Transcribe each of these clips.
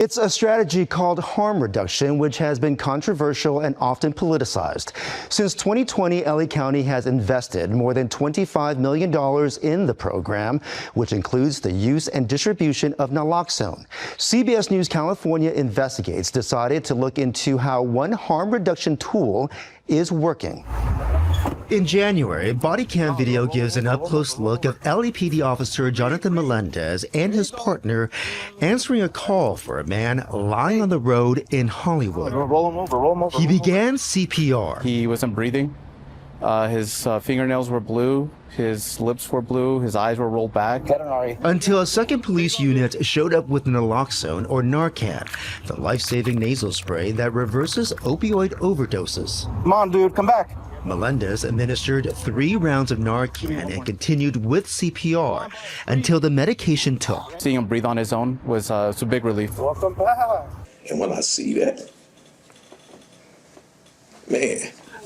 It's a strategy called harm reduction, which has been controversial and often politicized. Since 2020, LA County has invested more than $25 million in the program, which includes the use and distribution of naloxone. CBS News California Investigates decided to look into how one harm reduction tool is working. In January, body cam video gives an up-close look of LAPD officer Jonathan Melendez and his partner answering a call for a man lying on the road in Hollywood. He began CPR. He wasn't breathing. His fingernails were blue. His lips were blue. His eyes were rolled back. Until a second police unit showed up with naloxone, or Narcan, the life-saving nasal spray that reverses opioid overdoses. Come on, dude, come back. Melendez administered 3 rounds of Narcan and continued with CPR until the medication took. Seeing him breathe on his own was a big relief. Welcome back. And when I see that, man.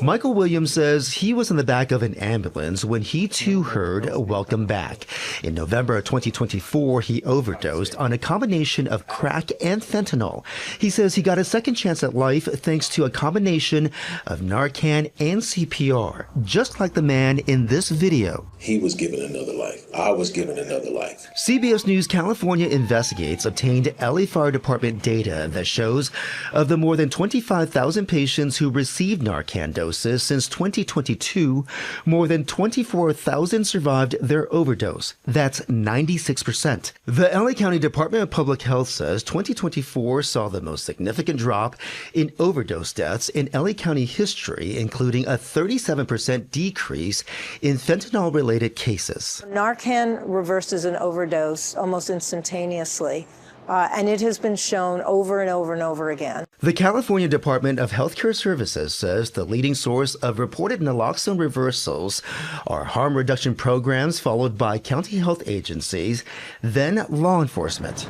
Michael Williams says he was in the back of an ambulance when he too heard "Welcome back." In November of 2024, he overdosed on a combination of crack and fentanyl. He says he got a second chance at life thanks to a combination of Narcan and CPR, just like the man in this video. He was given another life. I was given another life. CBS News California Investigates obtained LA Fire Department data that shows of the more than 25,000 patients who received Narcan doses since 2022, more than 24,000 survived their overdose. That's 96%. The LA County Department of Public Health says 2024 saw the most significant drop in overdose deaths in LA County history, including a 37% decrease in fentanyl-related cases. Narcan reverses an overdose almost instantaneously. And it has been shown over and over and over again. The California Department of Healthcare Services says the leading source of reported naloxone reversals are harm reduction programs followed by county health agencies, then law enforcement.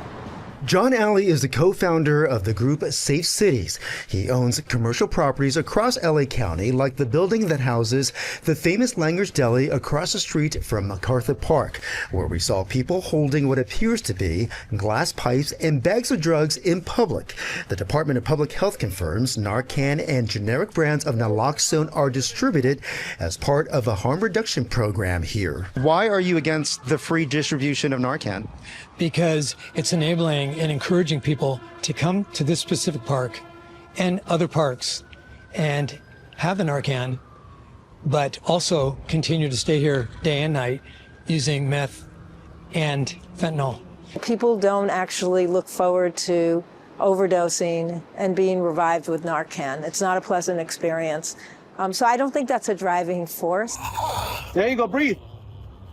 John Alley is the co-founder of the group Safe Cities. He owns commercial properties across LA County, like the building that houses the famous Langer's Deli across the street from MacArthur Park, where we saw people holding what appears to be glass pipes and bags of drugs in public. The Department of Public Health confirms Narcan and generic brands of naloxone are distributed as part of a harm reduction program here. Why are you against the free distribution of Narcan? Because it's enabling and encouraging people to come to this specific park and other parks and have the Narcan, but also continue to stay here day and night using meth and fentanyl. People don't actually look forward to overdosing and being revived with Narcan. It's not a pleasant experience. So I don't think that's a driving force. There you go, breathe.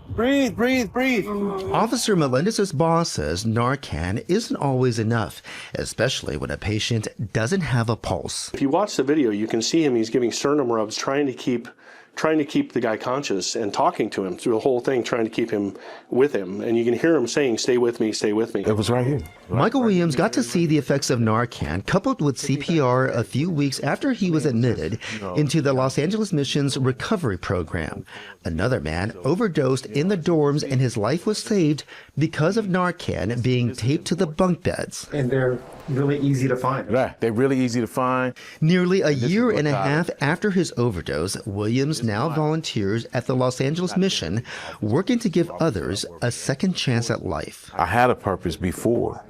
Breathe, breathe, breathe. Officer Melendez's boss says Narcan isn't always enough, especially when a patient doesn't have a pulse. If you watch the video, you can see him, he's giving sternum rubs, trying to keep the guy conscious and talking to him through the whole thing, trying to keep him with him. And you can hear him saying, "Stay with me, stay with me." It was right here. Michael Williams got to see the effects of Narcan coupled with CPR a few weeks after he was admitted into the Los Angeles Mission's recovery program. Another man overdosed in the dorms and his life was saved because of Narcan being taped to the bunk beds. And they're really easy to find. Right, they're really easy to find. Nearly a year and a half after his overdose, Williams now volunteers at the Los Angeles Mission, working to give others a second chance at life. I had a purpose before,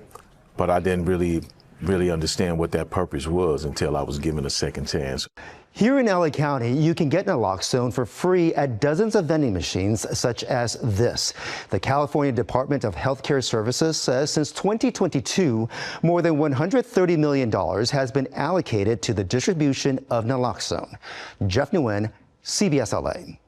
but I didn't really understand what that purpose was until I was given a second chance. Here in LA County, you can get naloxone for free at dozens of vending machines such as this. The California Department of Healthcare Services says since 2022, more than $130 million has been allocated to the distribution of naloxone. Jeff Nguyen, CBS LA.